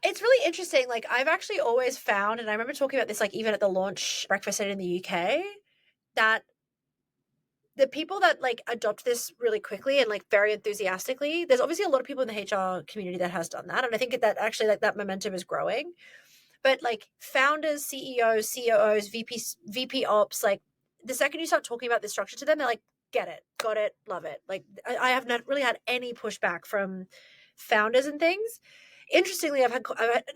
it's really interesting. Like, I've actually always found, and I remember talking about this, like, even at the launch breakfast in the UK, that the people that like adopt this really quickly and like very enthusiastically, there's obviously a lot of people in the HR community that has done that. And I think that actually like that momentum is growing. But like founders, CEOs, COOs, VP ops, like the second you start talking about this structure to them, they're like, get it, got it, love it. Like I have not really had any pushback from founders and things. Interestingly, I've had,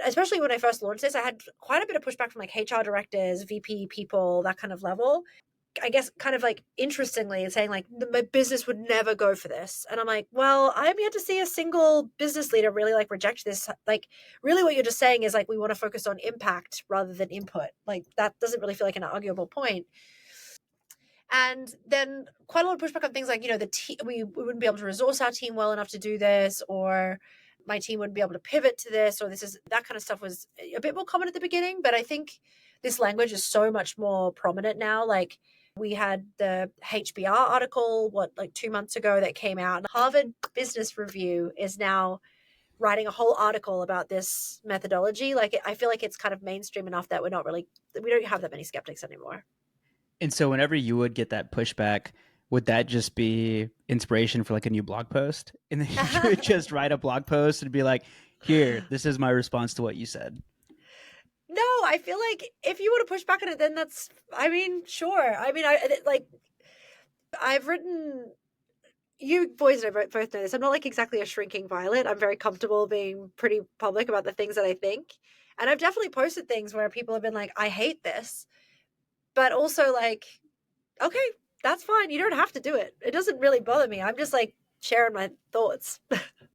especially when I first launched this, I had quite a bit of pushback from like HR directors, VP people, that kind of level. I guess kind of like interestingly saying like my business would never go for this. And I'm like, well, I'm yet to see a single business leader really like reject this. Like really what you're just saying is like, we want to focus on impact rather than input. Like that doesn't really feel like an arguable point. And then quite a lot of pushback on things like, we wouldn't be able to resource our team well enough to do this, or my team wouldn't be able to pivot to this, or that kind of stuff was a bit more common at the beginning. But I think this language is so much more prominent now. Like we had the HBR article, like 2 months ago that came out. Harvard Business Review is now writing a whole article about this methodology. Like I feel like it's kind of mainstream enough that we don't have that many skeptics anymore. And so whenever you would get that pushback, would that just be inspiration for like a new blog post? And then you would just write a blog post and be like, here, this is my response to what you said. No, I feel like if you want to push back on it, then sure. I've written, you boys both know this. I'm not like exactly a shrinking violet. I'm very comfortable being pretty public about the things that I think. And I've definitely posted things where people have been like, I hate this. But also like, okay, that's fine. You don't have to do it. It doesn't really bother me. I'm just like sharing my thoughts.